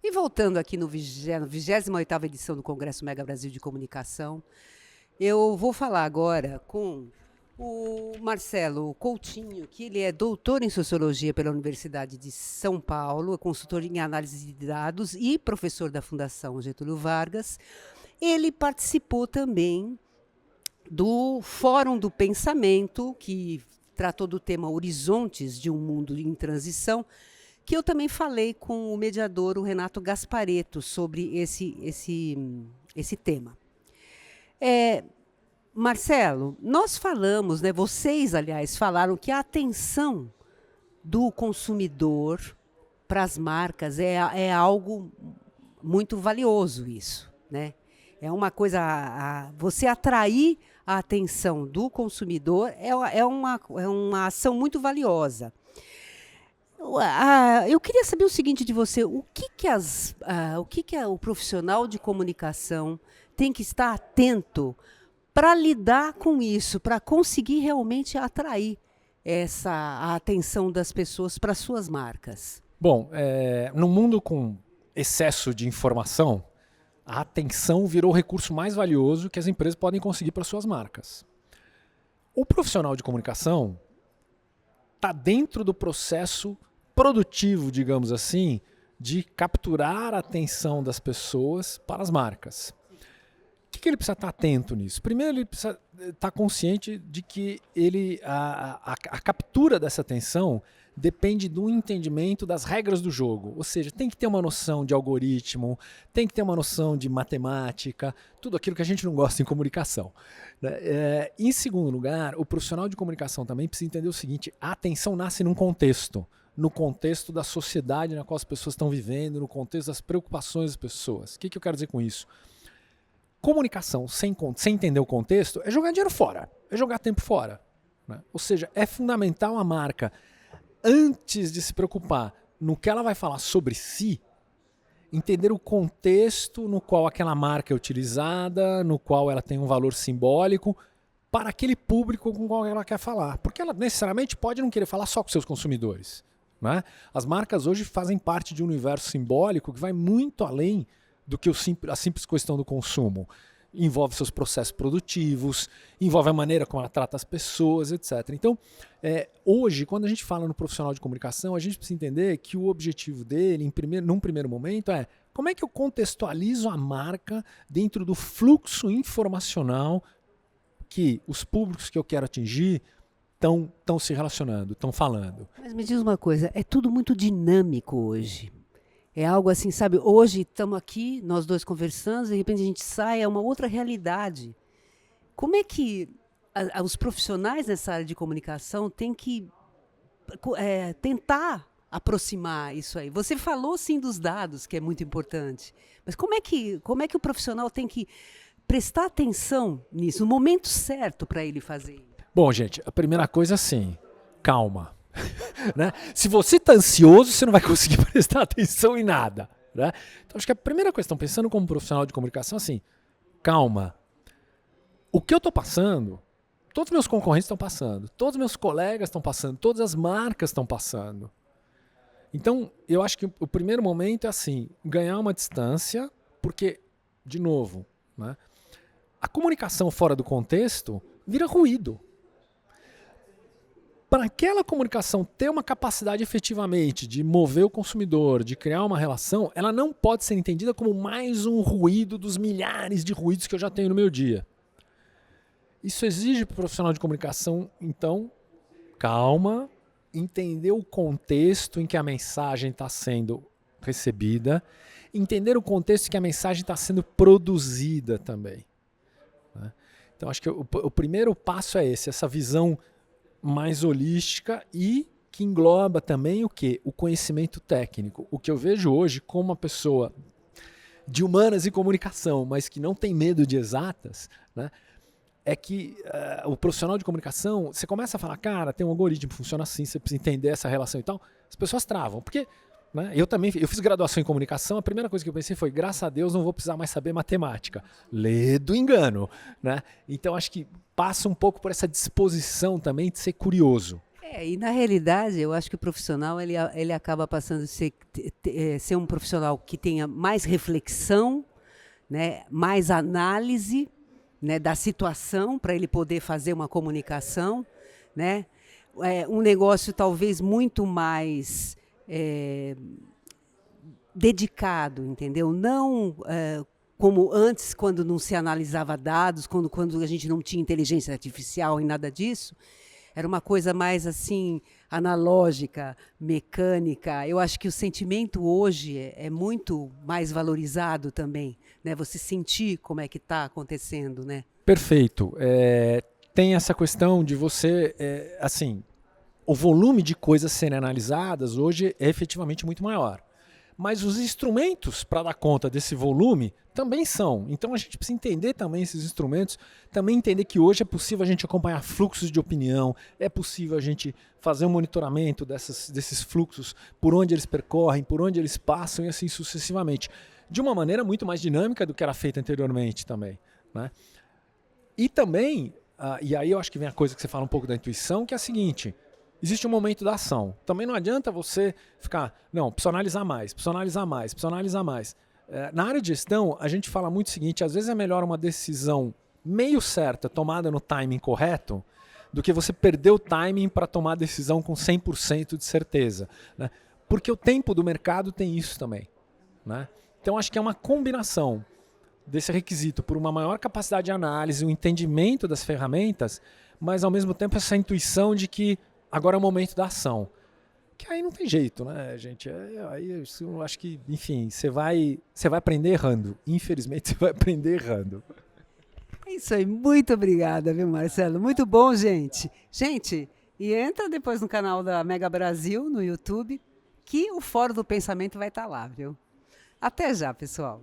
E voltando aqui no 28ª edição do Congresso Mega Brasil de Comunicação, eu vou falar agora com o Marcelo Coutinho, que ele é doutor em Sociologia pela Universidade de São Paulo, é consultor em análise de dados e professor da Fundação Getúlio Vargas. Ele participou também do Fórum do Pensamento, que tratou do tema Horizontes de um Mundo em Transição, que eu também falei com o mediador, o Renato Gasparetto, sobre esse tema. Marcelo, nós falamos, né, vocês, aliás, falaram que a atenção do consumidor para as marcas é algo muito valioso, isso, né? É uma coisa, você atrair a atenção do consumidor é uma ação muito valiosa. Eu queria saber o seguinte de você: o que o profissional de comunicação tem que estar atento para lidar com isso, para conseguir realmente atrair a atenção das pessoas para suas marcas? Bom, num mundo com excesso de informação, a atenção virou o recurso mais valioso que as empresas podem conseguir para suas marcas. O profissional de comunicação está dentro do processo produtivo, digamos assim, de capturar a atenção das pessoas para as marcas. O que ele precisa estar atento nisso? Primeiro, ele precisa estar consciente de que a captura dessa atenção depende do entendimento das regras do jogo. Ou seja, tem que ter uma noção de algoritmo, tem que ter uma noção de matemática, tudo aquilo que a gente não gosta em comunicação. Em segundo lugar, o profissional de comunicação também precisa entender o seguinte: a atenção nasce num contexto. No contexto da sociedade na qual as pessoas estão vivendo, no contexto das preocupações das pessoas. O que eu quero dizer com isso? Comunicação sem entender o contexto é jogar dinheiro fora, é jogar tempo fora. Né? Ou seja, é fundamental a marca, antes de se preocupar no que ela vai falar sobre si, entender o contexto no qual aquela marca é utilizada, no qual ela tem um valor simbólico, para aquele público com o qual ela quer falar. Porque ela necessariamente pode não querer falar só com seus consumidores. Né? As marcas hoje fazem parte de um universo simbólico que vai muito além do que a simples questão do consumo. Envolve seus processos produtivos, envolve a maneira como ela trata as pessoas, etc. Então, hoje, quando a gente fala no profissional de comunicação, a gente precisa entender que o objetivo dele, num primeiro momento, é como é que eu contextualizo a marca dentro do fluxo informacional que os públicos que eu quero atingir estão se relacionando, estão falando. Mas me diz uma coisa, é tudo muito dinâmico hoje. É algo assim, sabe, hoje estamos aqui, nós dois conversando, de repente a gente sai, é uma outra realidade. Como é que os profissionais nessa área de comunicação têm que tentar aproximar isso aí? Você falou sim dos dados, que é muito importante, mas como é que o profissional tem que prestar atenção nisso, no momento certo para ele fazer? Bom, gente, a primeira coisa assim, calma. Né? Se você está ansioso, você não vai conseguir prestar atenção em nada. Né? Então, acho que a primeira questão, pensando como profissional de comunicação, assim, calma. O que eu estou passando, todos os meus concorrentes estão passando, todos os meus colegas estão passando, todas as marcas estão passando. Então, eu acho que o primeiro momento é assim, ganhar uma distância, porque, de novo, né, a comunicação fora do contexto vira ruído. Para aquela comunicação ter uma capacidade efetivamente de mover o consumidor, de criar uma relação, ela não pode ser entendida como mais um ruído dos milhares de ruídos que eu já tenho no meu dia. Isso exige para o profissional de comunicação, então, calma, entender o contexto em que a mensagem está sendo recebida, entender o contexto em que a mensagem está sendo produzida também. Né? Então, acho que o primeiro passo é esse, essa visão mais holística e que engloba também o quê? O conhecimento técnico. O que eu vejo hoje como uma pessoa de humanas e comunicação, mas que não tem medo de exatas, né, é que o profissional de comunicação, você começa a falar, cara, tem um algoritmo que funciona assim, você precisa entender essa relação e tal, as pessoas travam. Porque né, eu fiz graduação em comunicação, a primeira coisa que eu pensei foi, graças a Deus não vou precisar mais saber matemática. Lê do engano. Né? Então acho que passa um pouco por essa disposição também de ser curioso. E na realidade, eu acho que o profissional ele acaba passando a ser um profissional que tenha mais reflexão, né, mais análise, né, da situação para ele poder fazer uma comunicação, né, um negócio talvez muito mais dedicado, entendeu? Não como antes, quando não se analisava dados, quando a gente não tinha inteligência artificial e nada disso. Era uma coisa mais assim, analógica, mecânica. Eu acho que o sentimento hoje é muito mais valorizado também, né? Você sentir como é que está acontecendo, né? Perfeito. Tem essa questão de você, assim, o volume de coisas serem analisadas hoje é efetivamente muito maior. Mas os instrumentos para dar conta desse volume também são. Então a gente precisa entender também esses instrumentos, também entender que hoje é possível a gente acompanhar fluxos de opinião, é possível a gente fazer um monitoramento desses fluxos, por onde eles percorrem, por onde eles passam e assim sucessivamente. De uma maneira muito mais dinâmica do que era feita anteriormente também, né? E também, e aí eu acho que vem a coisa que você fala um pouco da intuição, que é a seguinte: existe um momento da ação. Também não adianta você ficar, não, preciso analisar mais, preciso analisar mais, preciso analisar mais. Na área de gestão, a gente fala muito o seguinte: às vezes é melhor uma decisão meio certa, tomada no timing correto, do que você perder o timing para tomar a decisão com 100% de certeza, né? Porque o tempo do mercado tem isso também, né? Então acho que é uma combinação desse requisito por uma maior capacidade de análise, o entendimento das ferramentas, mas ao mesmo tempo essa intuição de que agora é o momento da ação. Que aí não tem jeito, né, gente? Aí eu acho que, enfim, você vai aprender errando. Infelizmente, você vai aprender errando. É isso aí. Muito obrigada, viu, Marcelo? Muito bom, gente. Gente, e entra depois no canal da Mega Brasil, no YouTube, que o Fórum do Pensamento vai estar lá, viu? Até já, pessoal.